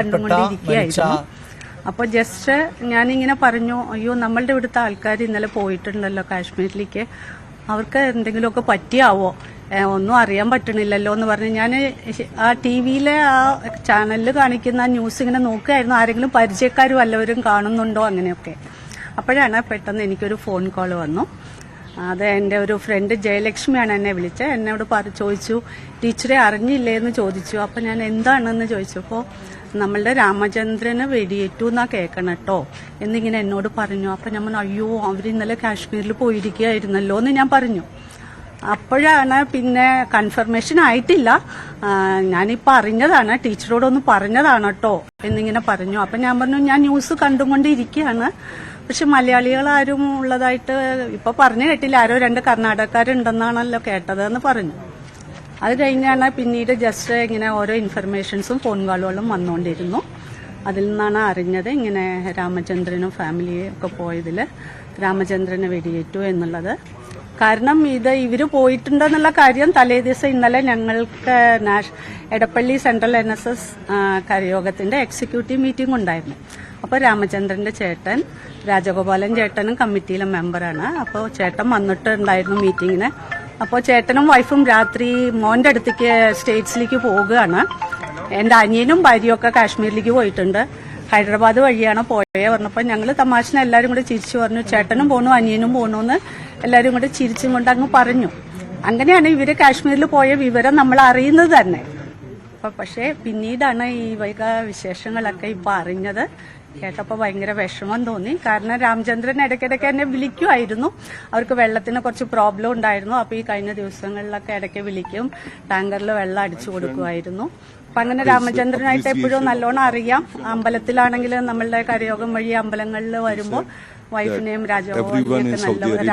കണ്ടുകൊണ്ടിരിക്കുകയായിരുന്നു. അപ്പോൾ ജസ്റ്റ് ഞാനിങ്ങനെ പറഞ്ഞു, അയ്യോ നമ്മളുടെ ഇവിടുത്തെ ആൾക്കാർ ഇന്നലെ പോയിട്ടുണ്ടല്ലോ കാശ്മീരിലേക്ക്, അവർക്ക് എന്തെങ്കിലുമൊക്കെ പറ്റിയാവോ, ഒന്നും അറിയാൻ പറ്റണില്ലല്ലോ എന്ന് പറഞ്ഞ് ഞാൻ ആ ടി.വിയിലെ ആ ചാനലിൽ കാണിക്കുന്ന ന്യൂസ് ഇങ്ങനെ നോക്കുകയായിരുന്നു, ആരെങ്കിലും പരിചയക്കാർ വല്ലവരും കാണുന്നുണ്ടോ അങ്ങനെയൊക്കെ. അപ്പോഴാണ് പെട്ടെന്ന് എനിക്കൊരു ഫോൺ കോൾ വന്നു. അത് എൻ്റെ ഒരു ഫ്രണ്ട് ജയലക്ഷ്മിയാണ് എന്നെ വിളിച്ചത്. എന്നോട് ചോദിച്ചു, ടീച്ചറെ അറിഞ്ഞില്ലേ എന്ന് ചോദിച്ചു. അപ്പം ഞാൻ എന്താണെന്ന് ചോദിച്ചപ്പോൾ നമ്മളുടെ രാമചന്ദ്രന് വെടിയേറ്റു എന്നാ കേൾക്കണം കേട്ടോ എന്നിങ്ങനെ എന്നോട് പറഞ്ഞു. അപ്പം ഞാൻ പറഞ്ഞു, അയ്യോ അവർ ഇന്നലെ കാശ്മീരിൽ പോയിരിക്കുകയായിരുന്നല്ലോ എന്ന് ഞാൻ പറഞ്ഞു. അപ്പോഴാണ് പിന്നെ കൺഫർമേഷൻ ആയിട്ടില്ല, ഞാനിപ്പോൾ അറിഞ്ഞതാണ്, ടീച്ചറോടൊന്ന് പറഞ്ഞതാണ് കേട്ടോ എന്നിങ്ങനെ പറഞ്ഞു. അപ്പം ഞാൻ പറഞ്ഞു, ഞാൻ ന്യൂസ് കണ്ടുകൊണ്ടിരിക്കുകയാണ്, പക്ഷെ മലയാളികളാരും ഉള്ളതായിട്ട് ഇപ്പൊ പറഞ്ഞു കേട്ടില്ല, ആരോ 2 കർണാടകക്കാരുണ്ടെന്നാണല്ലോ കേട്ടതെന്ന് പറഞ്ഞു. അത് കഴിഞ്ഞാണ് പിന്നീട് ജസ്റ്റ് ഇങ്ങനെ ഓരോ ഇൻഫർമേഷൻസും ഫോൺ കോളുകളും വന്നുകൊണ്ടിരുന്നു. അതിൽ നിന്നാണ് അറിഞ്ഞത് ഇങ്ങനെ രാമചന്ദ്രനും ഫാമിലിയും ഒക്കെ പോയതിൽ രാമചന്ദ്രന് വെടിയേറ്റു എന്നുള്ളത്. കാരണം ഇവര് പോയിട്ടുണ്ടെന്നുള്ള കാര്യം തലേ ദിവസം ഇന്നലെ ഞങ്ങൾക്ക് എടപ്പള്ളി സെൻട്രൽ NSS കരയോഗത്തിന്റെ എക്സിക്യൂട്ടീവ് മീറ്റിംഗ് ഉണ്ടായിരുന്നു. അപ്പോൾ രാമചന്ദ്രന്റെ ചേട്ടൻ രാജഗോപാലൻ ചേട്ടനും കമ്മിറ്റിയിലെ മെമ്പറാണ്. അപ്പോൾ ചേട്ടൻ വന്നിട്ടുണ്ടായിരുന്നു മീറ്റിങ്ങിന്. അപ്പോൾ ചേട്ടനും വൈഫും രാത്രി മോന്റെ അടുത്തേക്ക് സ്റ്റേറ്റ്സിലേക്ക് പോവുകയാണ്. എൻ്റെ അനിയനും ഭാര്യയൊക്കെ കാശ്മീരിലേക്ക് പോയിട്ടുണ്ട്, ഹൈദരാബാദ് വഴിയാണ് പോയേ പറഞ്ഞപ്പോൾ ഞങ്ങൾ തമാശന് എല്ലാവരും കൂടെ ചിരിച്ചു പറഞ്ഞു, ചേട്ടനും പോണു അനിയനും പോണു എന്ന് എല്ലാവരും കൂടെ ചിരിച്ചും കൊണ്ട് അങ്ങ് പറഞ്ഞു. അങ്ങനെയാണ് ഇവര് കാശ്മീരിൽ പോയ വിവരം നമ്മൾ അറിയുന്നത് തന്നെ. പക്ഷേ പിന്നീടാണ് ഈ വൈക വിശേഷങ്ങളൊക്കെ ഇപ്പൊ അറിഞ്ഞത്. കേട്ടപ്പോൾ ഭയങ്കര വിഷമം തോന്നി. കാരണം രാമചന്ദ്രൻ ഇടയ്ക്കിടയ്ക്ക് എന്നെ വിളിക്കുമായിരുന്നു, അവർക്ക് വെള്ളത്തിന് കുറച്ച് പ്രോബ്ലം ഉണ്ടായിരുന്നു. അപ്പോൾ ഈ കഴിഞ്ഞ ദിവസങ്ങളിലൊക്കെ ഇടയ്ക്ക് വിളിക്കും, ടാങ്കറിൽ വെള്ളം അടിച്ചു കൊടുക്കുമായിരുന്നു. അപ്പം അങ്ങനെ രാമചന്ദ്രനായിട്ട് എപ്പോഴും നല്ലോണം അറിയാം. അമ്പലത്തിലാണെങ്കിൽ നമ്മളുടെ കരയോഗം വഴി അമ്പലങ്ങളിൽ വരുമ്പോൾ വൈഫിനെയും രാജഗോപാലിനെയൊക്കെ നല്ല